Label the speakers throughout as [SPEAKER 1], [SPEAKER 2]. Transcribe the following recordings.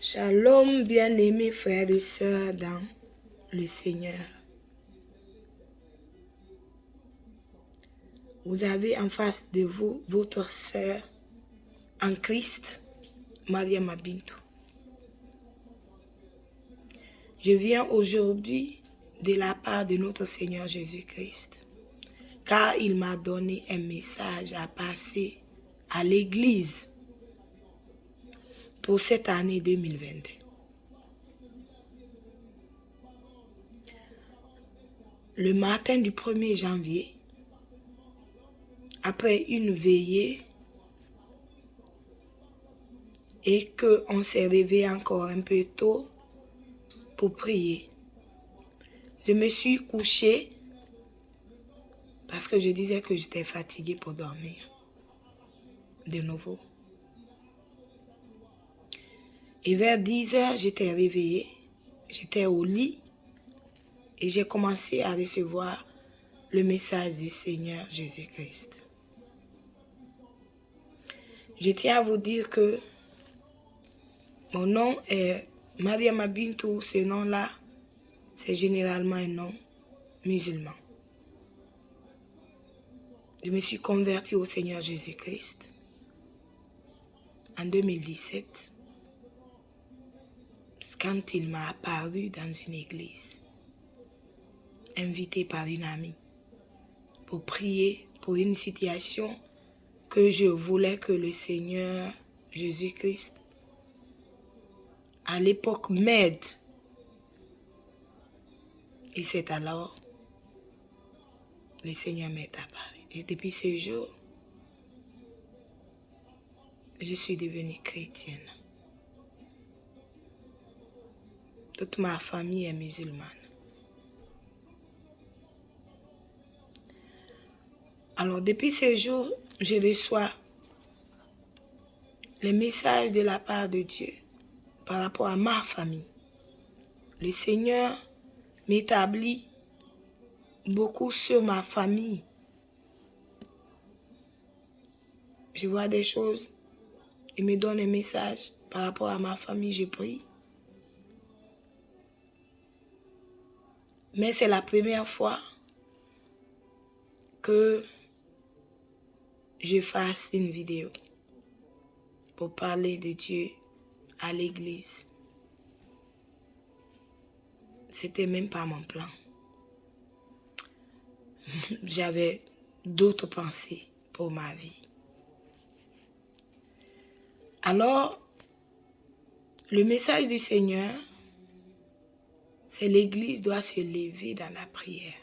[SPEAKER 1] Shalom, bien-aimés frères et sœurs dans le Seigneur. Vous avez en face de vous votre sœur en Christ, Maria Mabinto. Je viens aujourd'hui de la part de notre Seigneur Jésus-Christ, car il m'a donné un message à passer à l'Église pour cette année 2022. Le matin du 1er janvier, après une veillée, et qu'on s'est réveillé encore un peu tôt pour prier, je me suis couchée parce que je disais que j'étais fatiguée pour dormir de nouveau. Et vers 10 heures, j'étais réveillée, j'étais au lit et j'ai commencé à recevoir le message du Seigneur Jésus-Christ. Je tiens à vous dire que mon nom est Maria Mabinto. Ce nom-là, c'est généralement un nom musulman. Je me suis convertie au Seigneur Jésus-Christ en 2017, quand il m'a apparu dans une église, invité par une amie, pour prier pour une situation que je voulais que le Seigneur Jésus-Christ, à l'époque, m'aide. Et c'est alors le Seigneur m'est apparu. Et depuis ce jour, je suis devenue chrétienne. Toute ma famille est musulmane. Alors depuis ce jour, je reçois les messages de la part de Dieu par rapport à ma famille. Le Seigneur m'établit beaucoup sur ma famille. Je vois des choses, il me donne un message par rapport à ma famille, je prie. Mais c'est la première fois que je fasse une vidéo pour parler de Dieu à l'église. C'était même pas mon plan. J'avais d'autres pensées pour ma vie. Alors, le message du Seigneur, c'est l'église doit se lever dans la prière.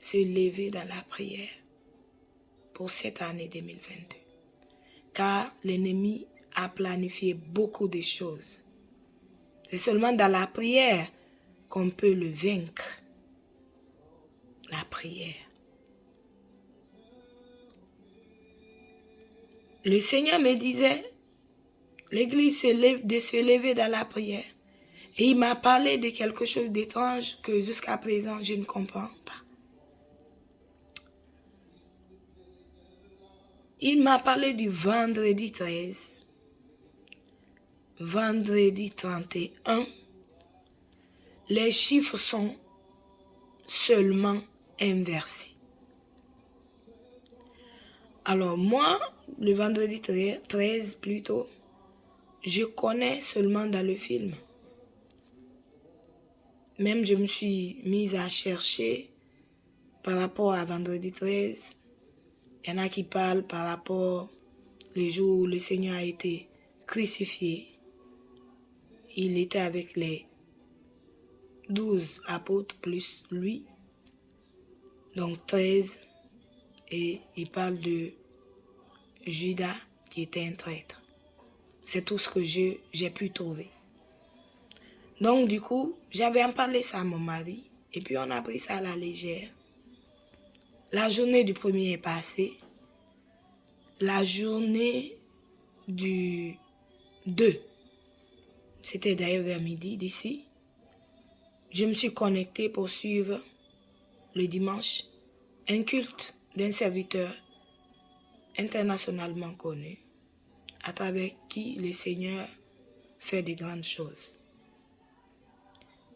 [SPEAKER 1] Se lever dans la prière pour cette année 2022. Car l'ennemi a planifié beaucoup de choses. C'est seulement dans la prière qu'on peut le vaincre. La prière. Le Seigneur me disait, l'église de se lever dans la prière. Et il m'a parlé de quelque chose d'étrange que jusqu'à présent je ne comprends pas. Il m'a parlé du vendredi 13, vendredi 31. Les chiffres sont seulement inversés. Alors moi, le vendredi 13 plutôt, je connais seulement dans le film. Même je me suis mise à chercher par rapport à vendredi 13. Il y en a qui parlent par rapport au jour où le Seigneur a été crucifié. Il était avec les 12 apôtres plus lui. Donc 13. Et il parle de Judas qui était un traître. C'est tout ce que j'ai pu trouver. Donc du coup, j'avais en parlé ça à mon mari. Et puis on a pris ça à la légère. La journée du 1er est passée. La journée du 2, c'était d'ailleurs vers midi d'ici, je me suis connectée pour suivre le dimanche un culte d'un serviteur internationalement connu, à travers qui le Seigneur fait de grandes choses.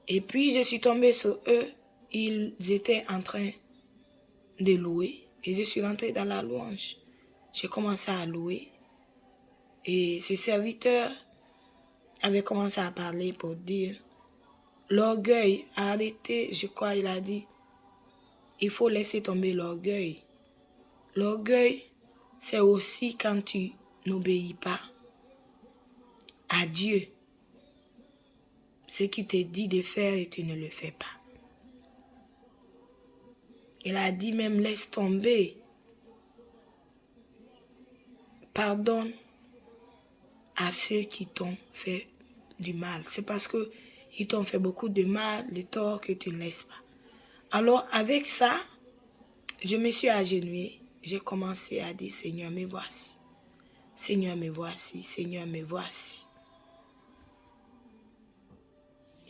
[SPEAKER 1] Et puis je suis tombée sur eux, ils étaient en train de louer et je suis rentrée dans la louange. J'ai commencé à louer et ce serviteur avait commencé à parler pour dire l'orgueil, arrêtez, je crois il a dit, il faut laisser tomber l'orgueil. L'orgueil, c'est aussi quand tu n'obéis pas à Dieu. Ce qu'il te dit de faire et tu ne le fais pas. Il a dit même laisse tomber. Pardonne à ceux qui t'ont fait du mal. C'est parce que ils t'ont fait beaucoup de mal, le tort que tu ne laisses pas. Alors avec ça, je me suis agenouillée. J'ai commencé à dire Seigneur, me voici. Seigneur, me voici. Seigneur, me voici.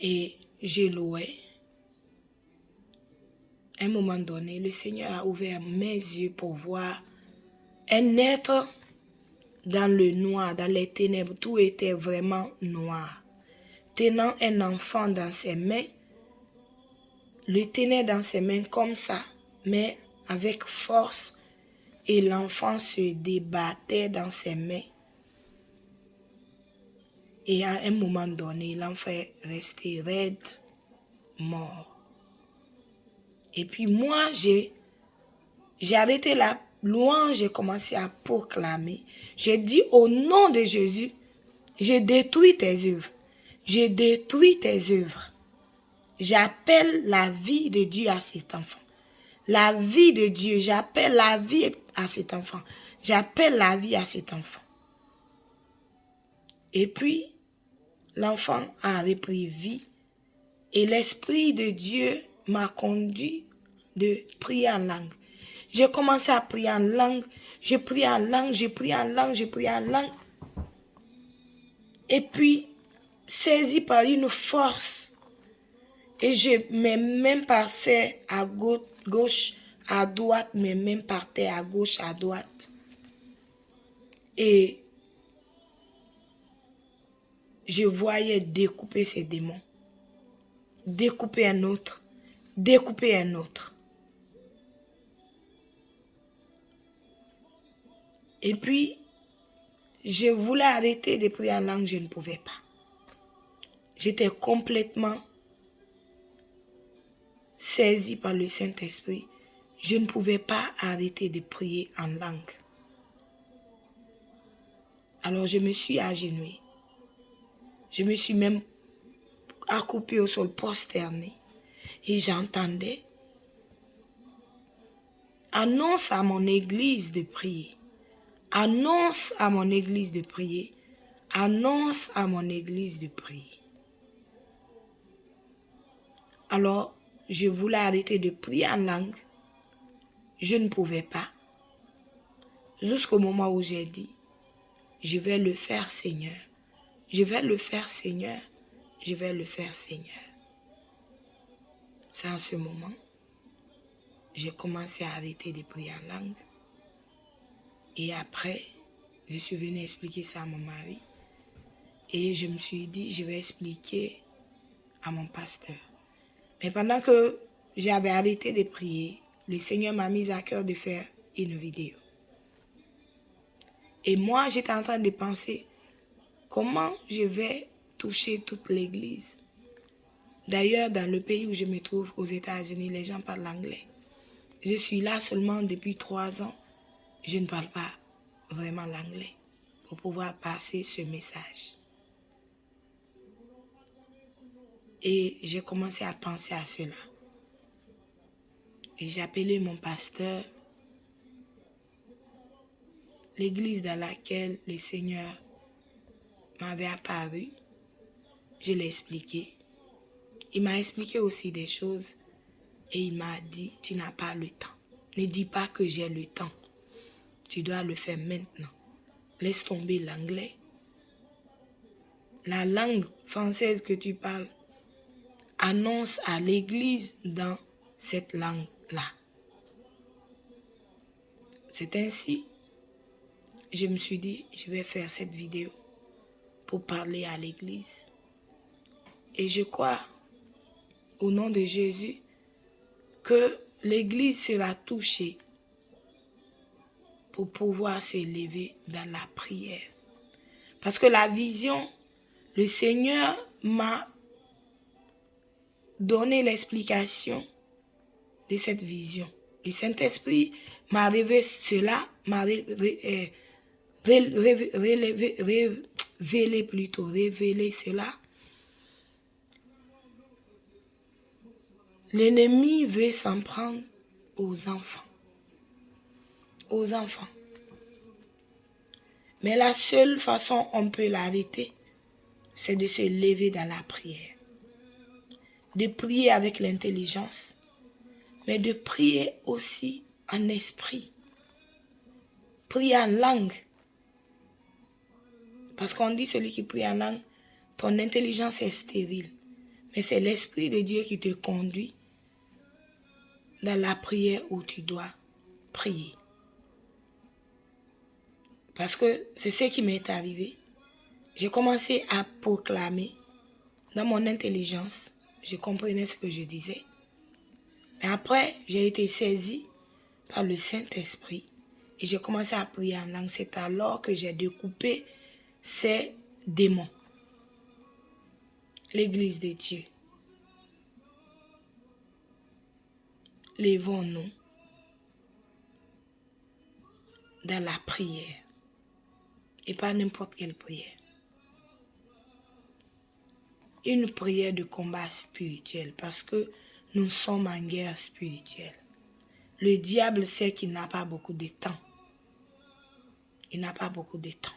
[SPEAKER 1] Et j'ai loué. À un moment donné, le Seigneur a ouvert mes yeux pour voir un être dans le noir, dans les ténèbres. Tout était vraiment noir. Tenant un enfant dans ses mains, le tenait dans ses mains comme ça, mais avec force, et l'enfant se débattait dans ses mains. Et à un moment donné, l'enfant est resté raide, mort. Et puis moi, j'ai arrêté la louange, j'ai commencé à proclamer. J'ai dit au nom de Jésus, je détruis tes œuvres. Je détruis tes œuvres. J'appelle la vie de Dieu à cet enfant. La vie de Dieu, j'appelle la vie à cet enfant. J'appelle la vie à cet enfant. Et puis, l'enfant a repris vie et l'Esprit de Dieu m'a conduit de prier en langue. J'ai commencé à prier en langue, je prie en langue, je prie en langue, je prie en langue. Et puis, saisi par une force, et mes mains passaient à gauche, à droite, mes mains partaient à gauche, à droite. Et je voyais découper ces démons. Découper un autre. Découper un autre. Et puis, je voulais arrêter de prier en langue, je ne pouvais pas. J'étais complètement saisie par le Saint-Esprit. Je ne pouvais pas arrêter de prier en langue. Alors je me suis agenouillée. Je me suis même accroupie au sol, prosternée. Et j'entendais. Annonce à mon église de prier. Annonce à mon église de prier. Annonce à mon église de prier. Alors, je voulais arrêter de prier en langue. Je ne pouvais pas. Jusqu'au moment où j'ai dit, je vais le faire, Seigneur. Je vais le faire, Seigneur. Je vais le faire, Seigneur. C'est en ce moment, j'ai commencé à arrêter de prier en langue. Et après, je suis venue expliquer ça à mon mari. Et je me suis dit, je vais expliquer à mon pasteur. Mais pendant que j'avais arrêté de prier, le Seigneur m'a mis à cœur de faire une vidéo. Et moi, j'étais en train de penser, comment je vais toucher toute l'église? D'ailleurs, dans le pays où je me trouve, aux États-Unis, les gens parlent anglais. Je suis là seulement depuis 3 ans. Je ne parle pas vraiment l'anglais pour pouvoir passer ce message. Et j'ai commencé à penser à cela. Et j'ai appelé mon pasteur, l'église dans laquelle le Seigneur m'avait apparu. Je l'ai expliqué. Il m'a expliqué aussi des choses et il m'a dit, tu n'as pas le temps. Ne dis pas que j'ai le temps. Tu dois le faire maintenant. Laisse tomber l'anglais. La langue française que tu parles, annonce à l'église dans cette langue-là. C'est ainsi. je me suis dit, je vais faire cette vidéo pour parler à l'église. Et je crois, au nom de Jésus, que l'église sera touchée pour pouvoir se lever dans la prière. Parce que la vision, le Seigneur m'a donné l'explication de cette vision. Le Saint-Esprit m'a révélé cela, m'a révélé cela. L'ennemi veut s'en prendre aux enfants. Aux enfants. Mais la seule façon on peut l'arrêter, c'est de se lever dans la prière. De prier avec l'intelligence, mais de prier aussi en esprit. Prier en langue. Parce qu'on dit celui qui prie en langue, ton intelligence est stérile. Mais c'est l'Esprit de Dieu qui te conduit dans la prière où tu dois prier. Parce que c'est ce qui m'est arrivé. J'ai commencé à proclamer dans mon intelligence. Je comprenais ce que je disais. Mais après, j'ai été saisi par le Saint-Esprit et j'ai commencé à prier en langue. C'est alors que j'ai découpé ces démons. L'Église de Dieu. Levons-nous dans la prière et pas n'importe quelle prière. Une prière de combat spirituel parce que nous sommes en guerre spirituelle. Le diable sait qu'il n'a pas beaucoup de temps. Il n'a pas beaucoup de temps.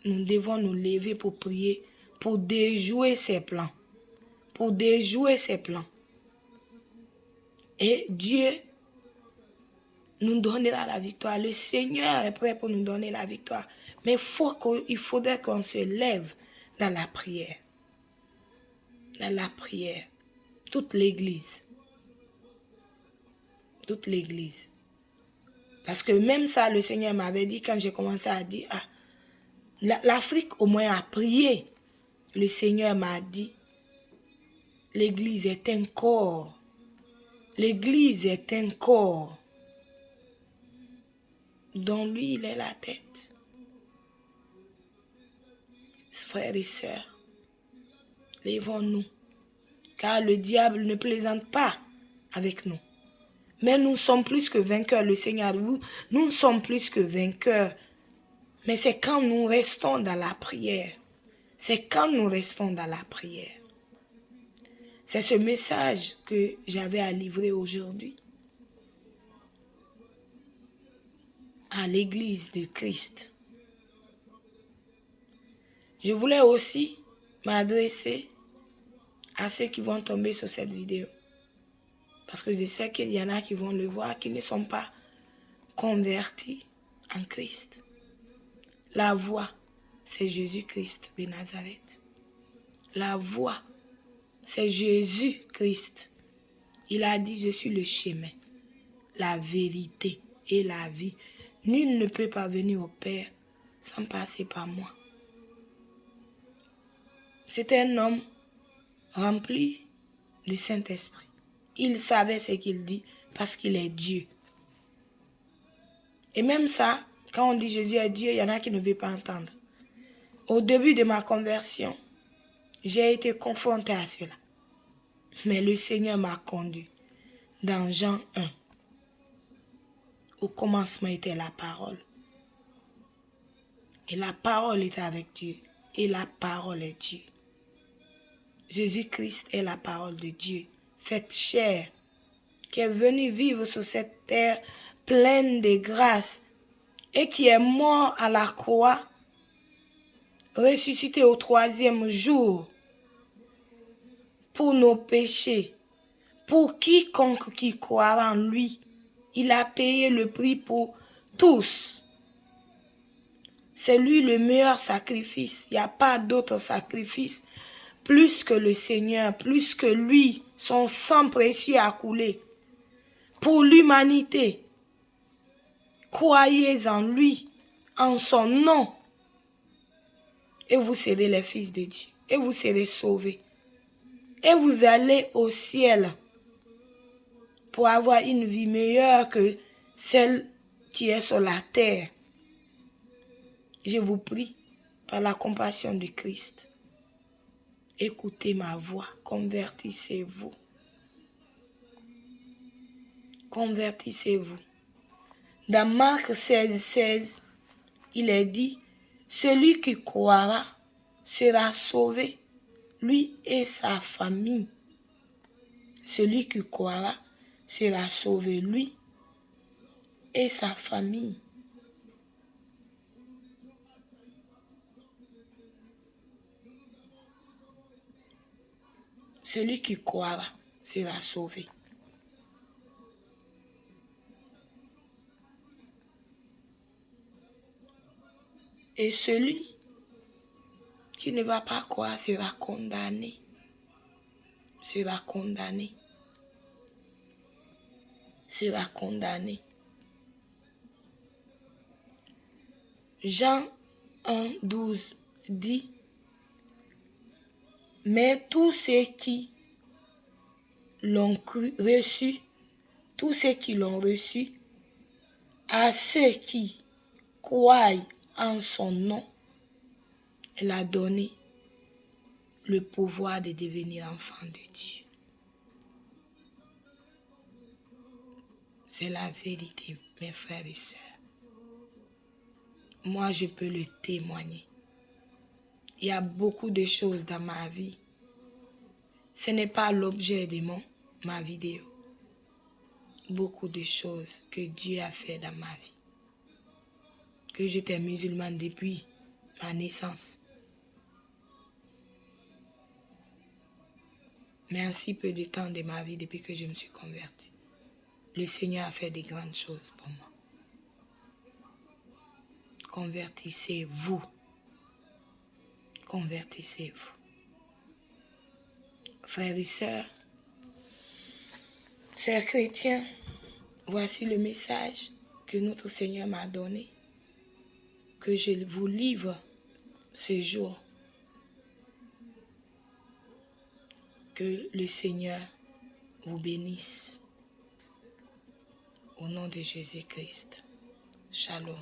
[SPEAKER 1] Nous devons nous lever pour prier, pour déjouer ses plans. Pour déjouer ses plans. Et Dieu nous donnera la victoire. Le Seigneur est prêt pour nous donner la victoire. Mais il faudrait qu'on se lève dans la prière. Dans la prière. Toute l'Église. Toute l'Église. Parce que même ça, le Seigneur m'avait dit quand j'ai commencé à dire, l'Afrique au moins a prié. Le Seigneur m'a dit, l'Église est un corps. L'Église est un corps dont lui, il est la tête. Frères et sœurs, levons-nous, car le diable ne plaisante pas avec nous. Mais nous sommes plus que vainqueurs, le Seigneur, nous sommes plus que vainqueurs. Mais c'est quand nous restons dans la prière. C'est quand nous restons dans la prière. C'est ce message que j'avais à livrer aujourd'hui à l'Église de Christ. Je voulais aussi m'adresser à ceux qui vont tomber sur cette vidéo. Parce que je sais qu'il y en a qui vont le voir, qui ne sont pas convertis en Christ. La voie, c'est Jésus-Christ de Nazareth. La voie, c'est Jésus-Christ. Il a dit, je suis le chemin, la vérité et la vie. Nul ne peut pas venir au Père sans passer par moi. C'est un homme rempli du Saint-Esprit. Il savait ce qu'il dit parce qu'il est Dieu. Et même ça, quand on dit Jésus est Dieu, il y en a qui ne veulent pas entendre. Au début de ma conversion, j'ai été confronté à cela. Mais le Seigneur m'a conduit dans Jean 1. Au commencement était la parole. Et la parole était avec Dieu. Et la parole est Dieu. Jésus-Christ est la parole de Dieu, faite chair, qui est venu vivre sur cette terre pleine de grâce et qui est mort à la croix, ressuscité au 3e jour pour nos péchés, pour quiconque qui croira en lui. Il a payé le prix pour tous. C'est lui le meilleur sacrifice. Il n'y a pas d'autre sacrifice plus que le Seigneur, plus que lui. Son sang précieux a coulé pour l'humanité. Croyez en lui, en son nom. Et vous serez les fils de Dieu. Et vous serez sauvés. Et vous allez au ciel pour avoir une vie meilleure que celle qui est sur la terre. Je vous prie, par la compassion de Christ, écoutez ma voix, convertissez-vous. Convertissez-vous. Dans Marc 16, il est dit, celui qui croira sera sauvé, lui et sa famille. Celui qui croira sera sauvé, lui et sa famille. Celui qui croira sera sauvé. Et celui qui ne va pas croire sera condamné. Sera condamné. Sera condamné. Jean 1, 12 dit, mais tous ceux qui l'ont reçu, tous ceux qui l'ont reçu, à ceux qui croient en son nom, elle a donné le pouvoir de devenir enfant de Dieu. C'est la vérité, mes frères et sœurs. Moi, je peux le témoigner. Il y a beaucoup de choses dans ma vie. Ce n'est pas l'objet de ma vidéo. Beaucoup de choses que Dieu a fait dans ma vie. Que j'étais musulmane depuis ma naissance. Mais en si peu de temps de ma vie, depuis que je me suis convertie, le Seigneur a fait de grandes choses pour moi. Convertissez-vous. Convertissez-vous. Frères et sœurs, chers chrétiens, voici le message que notre Seigneur m'a donné, que je vous livre ce jour. Que le Seigneur vous bénisse. Au nom de Jésus-Christ. Shalom.